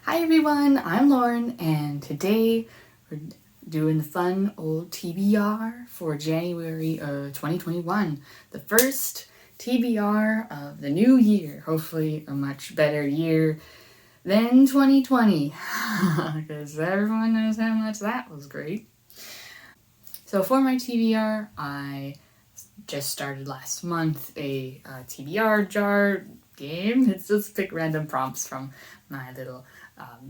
Hi everyone, I'm Lauren, and today we're doing the fun old TBR for January of 2021. The first TBR of the new year. Hopefully a much better year than 2020, because everyone knows how much that was great. So for my TBR, I just started last month a TBR jar game. It's just pick random prompts from my little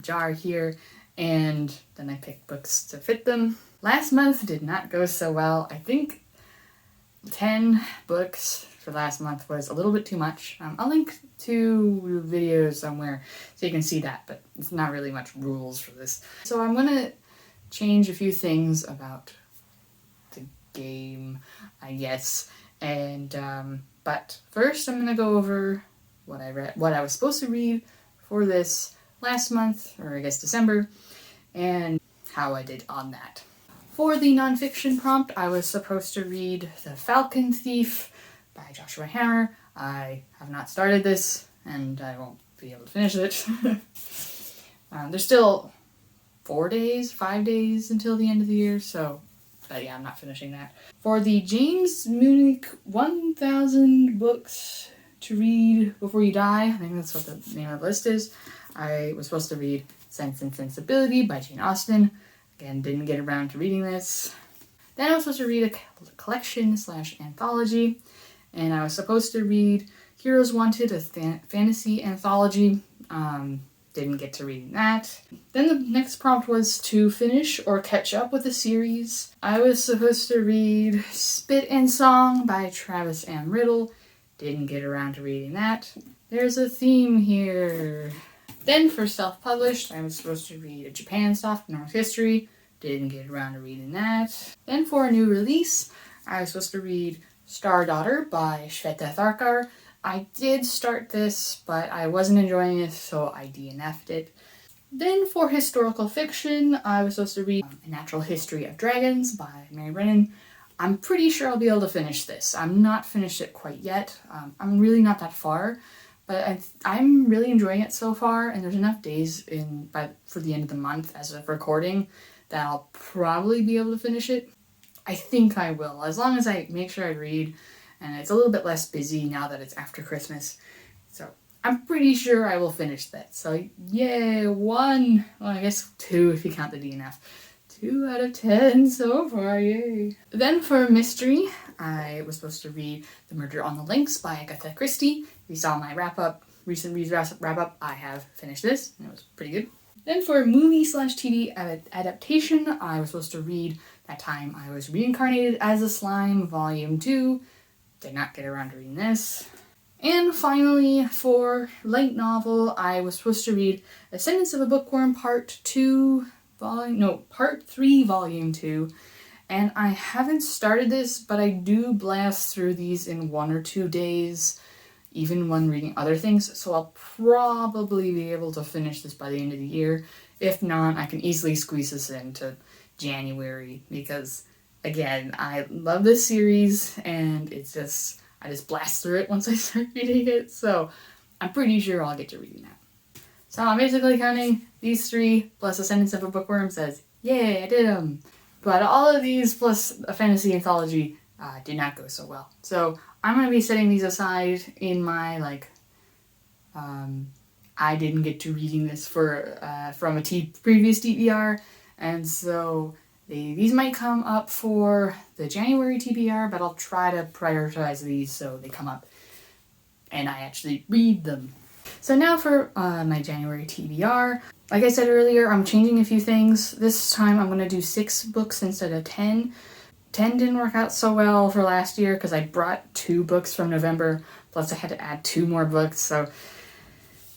jar here, and then I pick books to fit them. Last month did not go so well. I think 10 books for last month was a little bit too much. I'll link to videos somewhere so you can see that, but it's not really much rules for this. So I'm gonna change a few things about the game, I guess, and but first I'm gonna go over what I was supposed to read for this last month, or I guess December, and how I did on that. For the nonfiction prompt, I was supposed to read The Falcon Thief by Joshua Hammer. I have not started this, and I won't be able to finish it. There's still 5 days until the end of the year, so yeah, I'm not finishing that. For the James Munich 1000 books to read before you die, I think that's what the name of the list is. I was supposed to read Sense and Sensibility by Jane Austen. Again, didn't get around to reading this. Then I was supposed to read a collection/anthology, and I was supposed to read Heroes Wanted, a fantasy anthology. Didn't get to reading that. Then the next prompt was to finish or catch up with a series. I was supposed to read Spit and Song by Travis M. Riddle. Didn't get around to reading that. There's a theme here. Then for self-published, I was supposed to read A Japan Soft North History. Didn't get around to reading that. Then for a new release, I was supposed to read Star Daughter by Shweta Tharkar. I did start this, but I wasn't enjoying it, so I DNF'd it. Then for historical fiction, I was supposed to read A Natural History of Dragons by Mary Brennan. I'm pretty sure I'll be able to finish this. I'm not finished it quite yet. I'm really not that far. But I'm really enjoying it so far, and there's enough days for the end of the month as of recording that I'll probably be able to finish it. I think I will, as long as I make sure I read, and it's a little bit less busy now that it's after Christmas. So I'm pretty sure I will finish that. So yay, 1, well I guess 2 if you count the DNF. 2 out of 10 so far, yay. Then for mystery, I was supposed to read The Murder on the Links by Agatha Christie. If you saw my recent reads wrap-up, I have finished this, and it was pretty good. Then for movie/TV adaptation, I was supposed to read That Time I Was Reincarnated as a Slime, Volume 2. Did not get around to reading this. And finally, for light novel, I was supposed to read Ascendance of a Bookworm Part 3, Volume 2. And I haven't started this, but I do blast through these in 1 or 2 days, even when reading other things, so I'll probably be able to finish this by the end of the year. If not, I can easily squeeze this into January, because, again, I love this series, and I just blast through it once I start reading it, so I'm pretty sure I'll get to reading that. So I'm basically counting these 3 plus Ascendance of a Bookworm says, yay, I did them! But all of these plus a fantasy anthology did not go so well. So I'm going to be setting these aside in my, I didn't get to reading this from a previous TBR, and so these might come up for the January TBR, but I'll try to prioritize these so they come up and I actually read them. So now for my January TBR. Like I said earlier, I'm changing a few things. This time I'm going to do 6 books instead of 10. 10 didn't work out so well for last year because I brought 2 books from November, plus I had to add 2 more books, so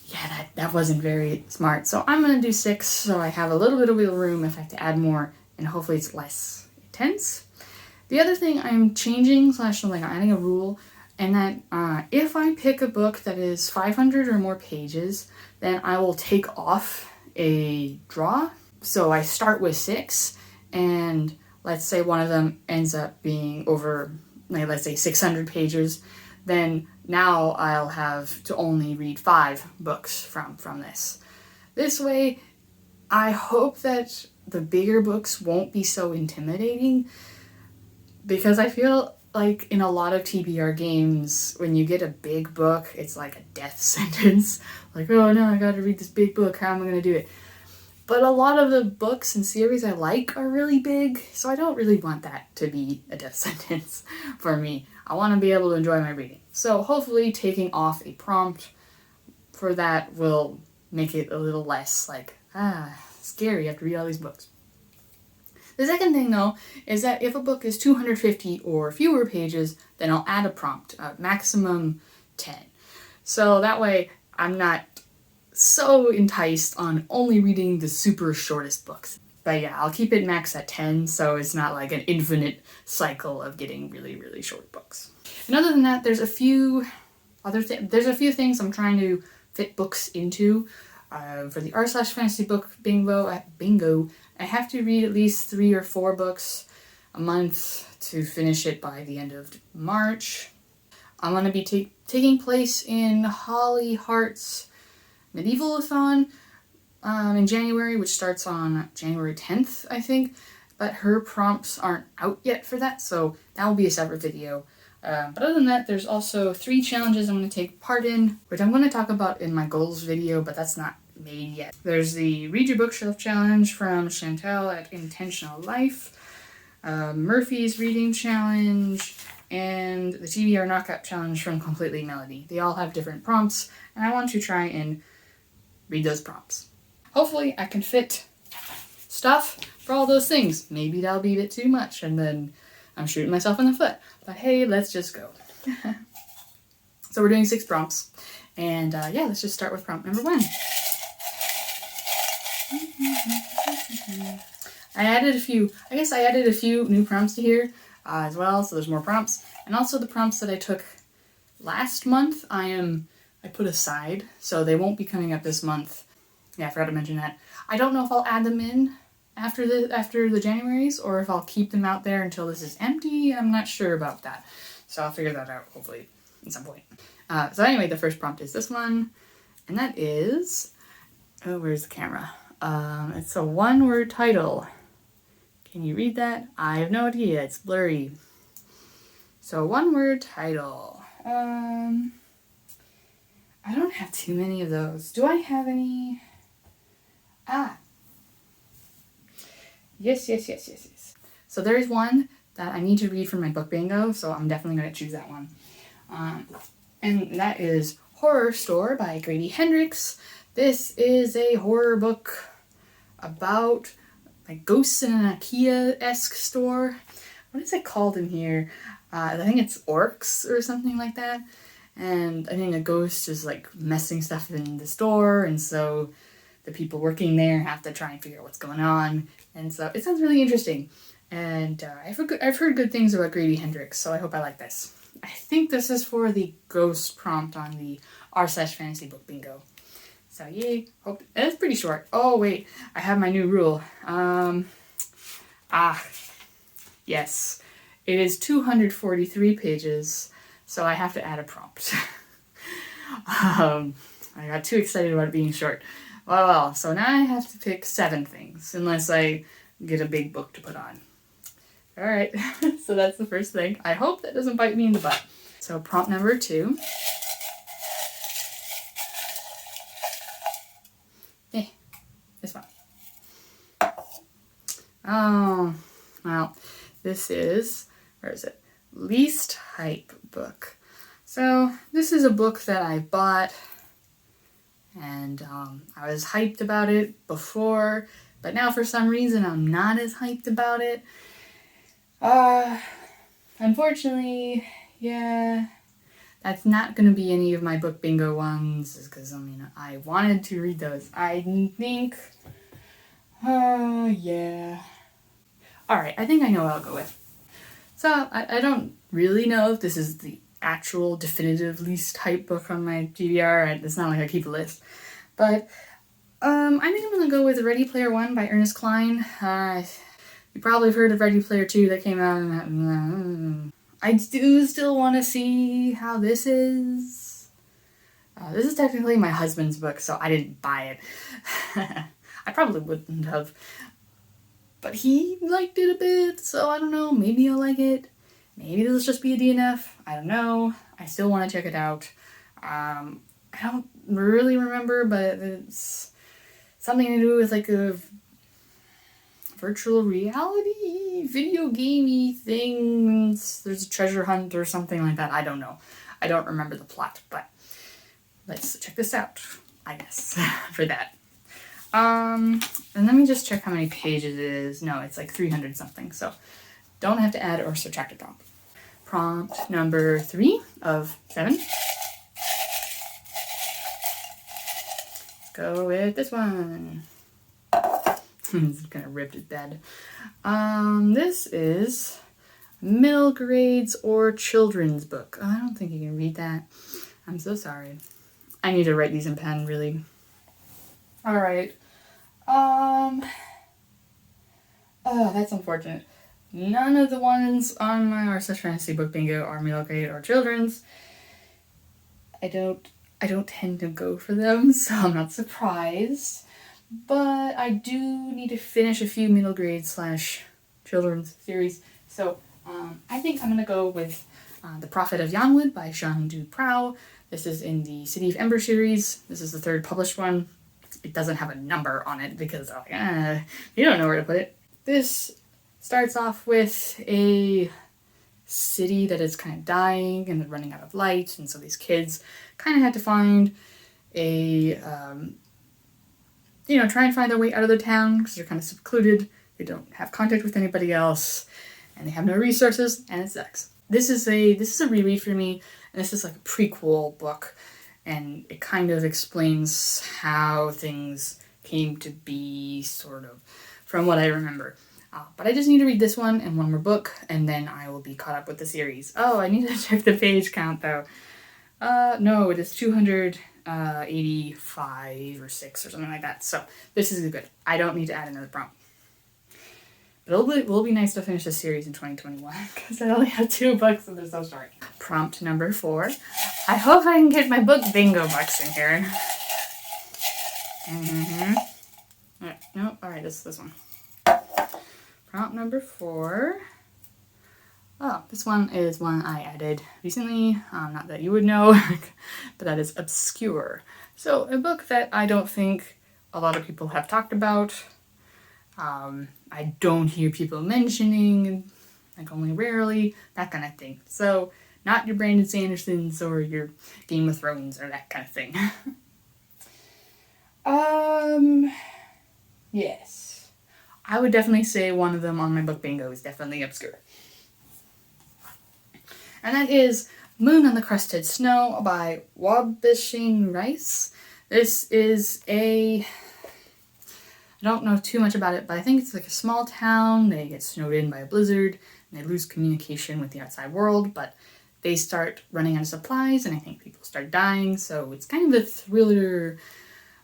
yeah, that wasn't very smart. So I'm going to do 6, so I have a little bit of wiggle room if I have to add more, and hopefully it's less intense. The other thing I'm changing / adding a rule, and that if I pick a book that is 500 or more pages, then I will take off a draw. So I start with 6, and let's say one of them ends up being over, let's say 600 pages, then now I'll have to only read 5 books from this. This way, I hope that the bigger books won't be so intimidating, because I feel like in a lot of TBR games, when you get a big book, it's like a death sentence. Like, oh no, I gotta read this big book, how am I gonna do it? But a lot of the books and series I like are really big, so I don't really want that to be a death sentence for me. I want to be able to enjoy my reading. So hopefully taking off a prompt for that will make it a little less like, scary, I have to read all these books. The second thing, though, is that if a book is 250 or fewer pages, then I'll add a prompt, maximum 10. So that way I'm not so enticed on only reading the super shortest books. But yeah, I'll keep it max at 10, so it's not like an infinite cycle of getting really, really short books. And other than that, there's a few things I'm trying to fit books into. For the r/fantasy book bingo, I have to read at least 3 or 4 books a month to finish it by the end of March. I'm going to be taking place in Holly Hart's Medievalathon in January, which starts on January 10th, I think. But her prompts aren't out yet for that, so that will be a separate video. But other than that, there's also 3 challenges I'm going to take part in, which I'm going to talk about in my goals video, but that's not made yet. There's the Read Your Bookshelf Challenge from Chantel at Intentional Life, Murphy's Reading Challenge, and the TBR Knockout Challenge from Completely Melody. They all have different prompts, and I want to try and read those prompts. Hopefully I can fit stuff for all those things. Maybe that'll be a bit too much, and then I'm shooting myself in the foot. But hey, let's just go. So we're doing 6 prompts, and yeah, let's just start with prompt number 1. I added a few new prompts to here as well, so there's more prompts. And also the prompts that I took last month, I put aside, so they won't be coming up this month. Yeah, I forgot to mention that. I don't know if I'll add them in after the Januaries, or if I'll keep them out there until this is empty. I'm not sure about that. So I'll figure that out, hopefully, at some point. So anyway, the first prompt is this one, and that is... Oh, where's the camera? It's a one-word title. Can you read that? I have no idea. It's blurry. So, one-word title. I don't have too many of those. Do I have any? Yes. So there's one that I need to read for my book bingo, so I'm definitely going to choose that one. And that is Horror Store by Grady Hendricks. This is a horror book about like ghosts in an IKEA-esque store. What is it called in here? I think it's orcs or something like that. And I think a ghost is like messing stuff in the store, and so the people working there have to try and figure out what's going on. And so it sounds really interesting. And I've heard good things about Grady Hendricks, so I hope I like this. I think this is for the ghost prompt on the r/fantasy book bingo. So yay, hope it's pretty short. Oh wait, I have my new rule. Yes, it is 243 pages, so I have to add a prompt. I got too excited about it being short. Well, so now I have to pick 7 things, unless I get a big book to put on. Alright, so that's the first thing. I hope that doesn't bite me in the butt. So prompt number 2. This one. Oh, well, this is, where is it? Least hype book. So this is a book that I bought, and I was hyped about it before, but now for some reason I'm not as hyped about it. Unfortunately, yeah, that's not going to be any of my book bingo ones, because, I wanted to read those. I think, yeah. Alright, I think I know what I'll go with. So, I don't really know if this is the actual definitive least hype book on my TBR. It's not like I keep a list. But, I think I'm going to go with Ready Player One by Ernest Cline. You probably have heard of Ready Player 2 that came out, and I do still want to see how this is. This is technically my husband's book, so I didn't buy it. I probably wouldn't have. But he liked it a bit, so I don't know. Maybe I'll like it. Maybe this will just be a DNF. I don't know. I still want to check it out. I don't really remember, but it's something to do with like a virtual reality video gamey things. There's a treasure hunt or something like that. I don't know. I don't remember the plot, but let's check this out, I guess, for that. And let me just check how many pages it is. No, it's like 300 something, so don't have to add or subtract it off. Prompt number 3 of 7. Let's go with this one. It's kind of ripped it bad. This is middle grades or children's book. I don't think you can read that. I'm so sorry. I need to write these in pen, really. All right. Oh, that's unfortunate. None of the ones on my R Such Fantasy Book Bingo are middle grade or children's. I don't tend to go for them, so I'm not surprised. But I do need to finish a few middle grade / children's series. So I think I'm gonna go with The Prophet of Yanwood by Jean Duprow. This is in the City of Ember series. This is the 3rd published one. It doesn't have a number on it because you don't know where to put it. This starts off with a city that is kind of dying and running out of light, and so these kids kind of had to find a, try and find their way out of the town because they're kind of secluded. They don't have contact with anybody else, and they have no resources, and it sucks. This is a reread for me, and this is like a prequel book, and it kind of explains how things came to be, sort of, from what I remember. But I just need to read this one and one more book, and then I will be caught up with the series. Oh, I need to check the page count, though. No, it is 285 or 6 or something like that. So this is good. I don't need to add another prompt. But it will be nice to finish the series in 2021, because I only have 2 books and they're so short. Prompt number 4. I hope I can get my book bingo bucks in here. Nope, alright, this one. Prompt number 4. Oh, this one is one I added recently. Not that you would know, but that is Obscure. So, a book that I don't think a lot of people have talked about. I don't hear people mentioning, like only rarely, that kind of thing. So, not your Brandon Sandersons or your Game of Thrones or that kind of thing. Yes. I would definitely say one of them on my book bingo is definitely Obscure. And that is Moon on the Crusted Snow by Wabishing Rice. This is I don't know too much about it, but I think it's like a small town. They get snowed in by a blizzard, and they lose communication with the outside world, but they start running out of supplies, and I think people start dying, so it's kind of a thriller,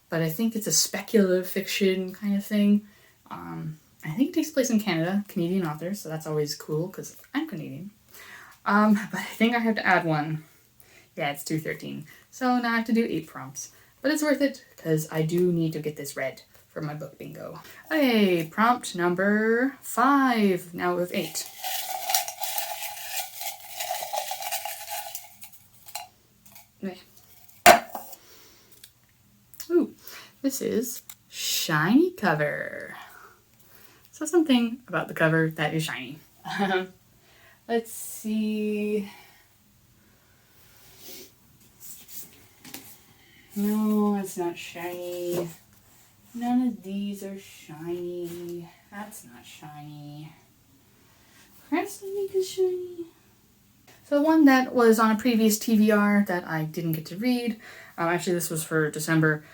but I think it's a speculative fiction kind of thing. I think it takes place in Canada, Canadian author, so that's always cool, because I'm Canadian. But I think I have to add one. Yeah, it's 213. So now I have to do 8 prompts. But it's worth it, because I do need to get this read for my book bingo. Okay, prompt number 5. Now with 8. Ooh, this is Shiny Cover. So something about the cover that is shiny. Let's see. No, it's not shiny. None of these are shiny. That's not shiny. Crescent is shiny. So one that was on a previous TBR that I didn't get to read. Actually, this was for December.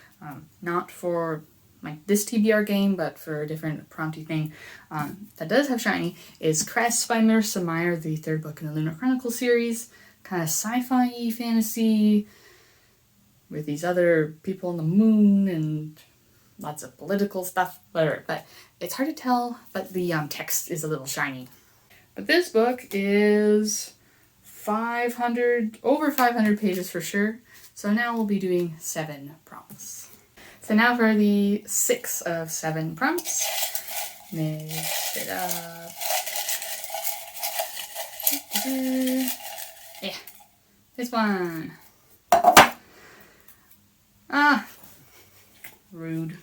Not for this TBR game, but for a different prompty thing that does have shiny, is Crest by Marissa Meyer, the 3rd book in the Lunar Chronicle series. Kind of sci-fi fantasy with these other people on the moon and lots of political stuff, whatever. But it's hard to tell, but the text is a little shiny. But this book is over 500 pages for sure. So now we'll be doing 7 prompts. So now for the 6 of 7 prompts. Mix it up. Yeah, this one. Rude.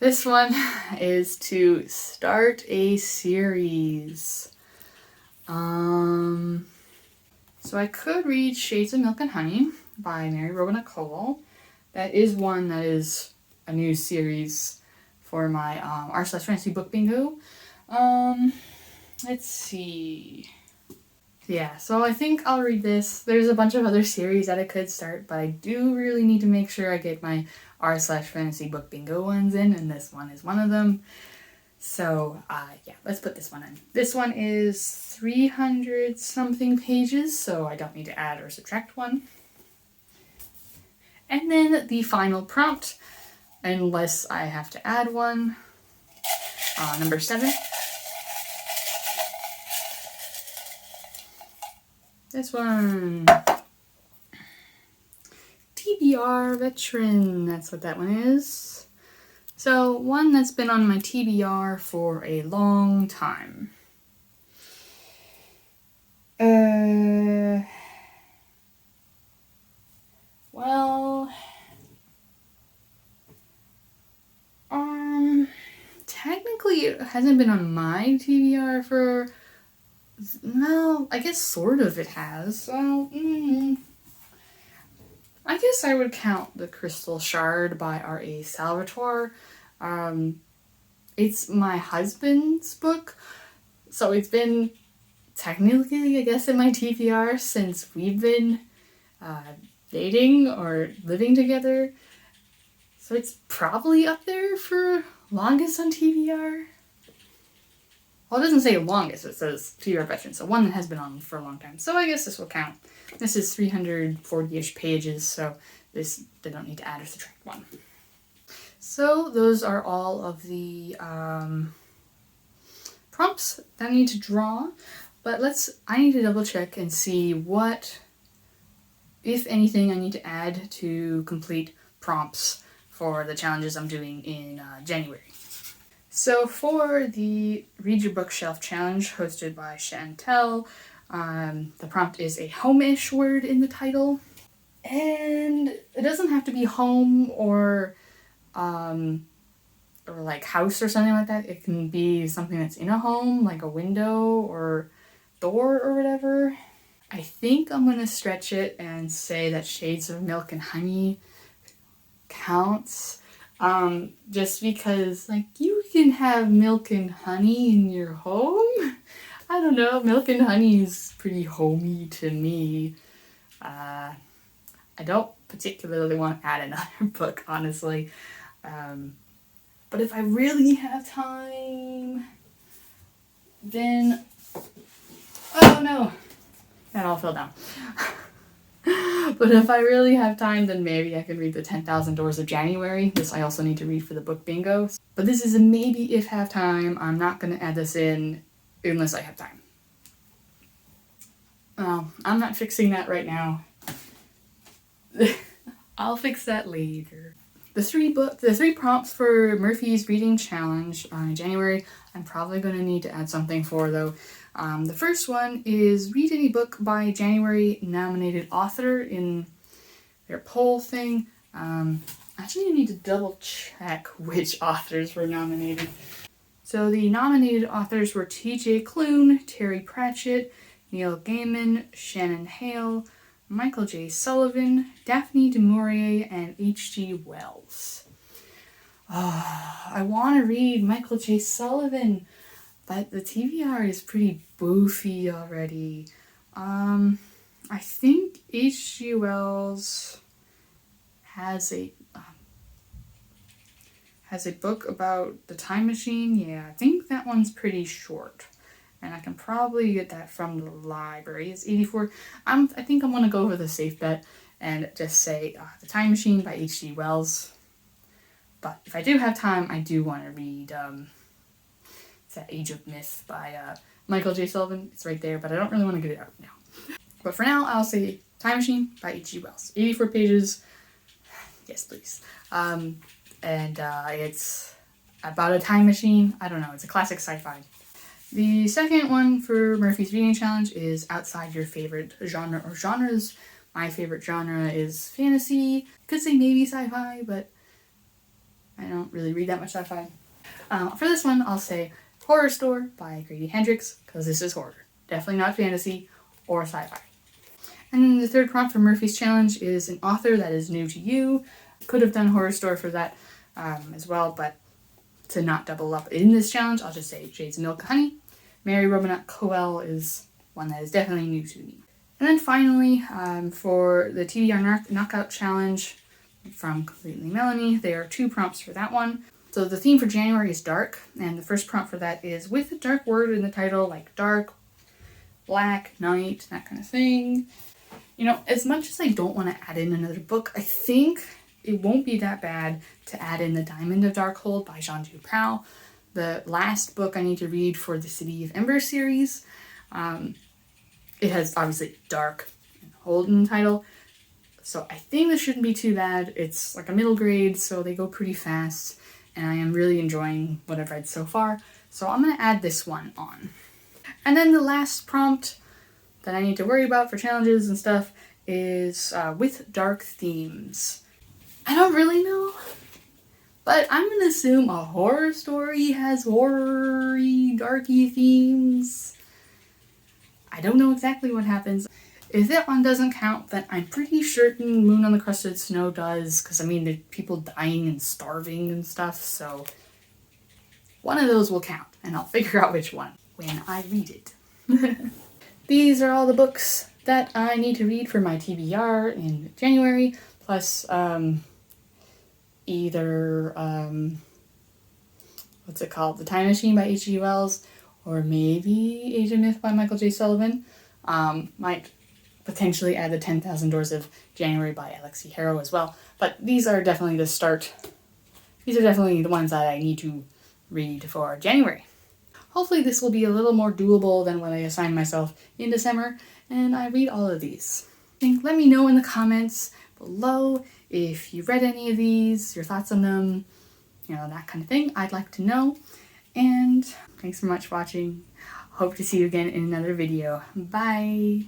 This one is to start a series. So I could read Shades of Milk and Honey by Mary Romano. That is one that is a new series for my r/fantasy book bingo. Let's see. Yeah, so I think I'll read this. There's a bunch of other series that I could start, but I do really need to make sure I get my r/fantasy book bingo ones in, and this one is one of them. So, yeah, let's put this one in. This one is 300 something pages, so I don't need to add or subtract one. And then the final prompt, unless I have to add one, number 7. This one. TBR veteran, that's what that one is. So, one that's been on my TBR for a long time. Well, technically it hasn't been on my TBR for, no, I guess sort of it has. So, I guess I would count The Crystal Shard by R.A. Salvatore. It's my husband's book, so it's been technically, I guess, in my TBR since we've been dating or living together. So it's probably up there for longest on TBR. Well, it doesn't say longest, it says TBR veteran, so one that has been on for a long time. So I guess this will count. This is 340-ish pages, so they don't need to add or subtract one. So those are all of the prompts that I need to draw, but I need to double check and see what, if anything, I need to add to complete prompts for the challenges I'm doing in January. So for the Read Your Bookshelf Challenge hosted by Chantel, the prompt is a home-ish word in the title. And it doesn't have to be home or like house or something like that. It can be something that's in a home, like a window or door or whatever. I think I'm going to stretch it and say that Shades of Milk and Honey counts. Just because, like, you can have milk and honey in your home. I don't know, milk and honey is pretty homey to me. I don't particularly want to add another book, honestly. But if I really have time, then... Oh no! That all fell down. But if I really have time, then maybe I can read the 10,000 Doors of January. This I also need to read for the book bingo. But this is a maybe if have time. I'm not going to add this in unless I have time. I'm not fixing that right now. I'll fix that later. The three prompts for Murphy's Reading Challenge in January, I'm probably going to need to add something for, though. The first one is read any book by January nominated author in their poll thing. Actually, I need to double check which authors were nominated. So the nominated authors were T.J. Klune, Terry Pratchett, Neil Gaiman, Shannon Hale, Michael J. Sullivan, Daphne du Maurier, and H.G. Wells. I want to read Michael J. Sullivan, but the TBR is pretty boofy already. I think H.G. Wells has a book about the time machine. Yeah, I think that one's pretty short. And I can probably get that from the library. It's 84. I think I'm going to go over the safe bet and just say The Time Machine by H.G. Wells. But if I do have time, I do want to read that Age of Myth by Michael J. Sullivan. It's right there, but I don't really want to get it out now. But for now, I'll say Time Machine by H.G. Wells. 84 pages. Yes, please. And it's about a time machine. I don't know, it's a classic sci-fi. The second one for Murphy's Reading Challenge is outside your favorite genre or genres. My favorite genre is fantasy. Could say maybe sci-fi, but I don't really read that much sci-fi. For this one, I'll say Horror Store by Grady Hendricks, because this is horror. Definitely not fantasy or sci-fi. And then the third prompt for Murphy's Challenge is an author that is new to you. Could have done Horror Store for that as well, but to not double up in this challenge, I'll just say Jade's Milk Honey. Mary Romano Coel is one that is definitely new to me. And then finally, for the TBR Knockout Challenge from Completely Melanie, there are 2 prompts for that one. So the theme for January is dark, and the first prompt for that is with a dark word in the title, like dark, black, night, that kind of thing. You know, as much as I don't want to add in another book, I think it won't be that bad to add in The Diamond of Darkhold by Jean Duprat, the last book I need to read for the City of Ember series. It has obviously dark and hold in the title, so I think this shouldn't be too bad. It's like a middle grade, so they go pretty fast, and I am really enjoying what I've read so far, so I'm going to add this one on. And then the last prompt that I need to worry about for challenges and stuff is with dark themes. I don't really know, but I'm going to assume a horror story has horror-y, darky themes. I don't know exactly what happens. If that one doesn't count, then I'm pretty certain Moon on the Crusted Snow does, because I mean, there's people dying and starving and stuff, so one of those will count, and I'll figure out which one when I read it. These are all the books that I need to read for my TBR in January, plus either, what's it called? The Time Machine by H.G. Wells, or maybe Age of Myth by Michael J. Sullivan. Might potentially add the 10,000 Doors of January by Alexi Harrow as well. But these are definitely the start. These are definitely the ones that I need to read for January. Hopefully this will be a little more doable than when I assign myself in December, and I read all of these. Let me know in the comments below if you read any of these, your thoughts on them, you know, that kind of thing. I'd like to know. And thanks so much for watching. Hope to see you again in another video. Bye!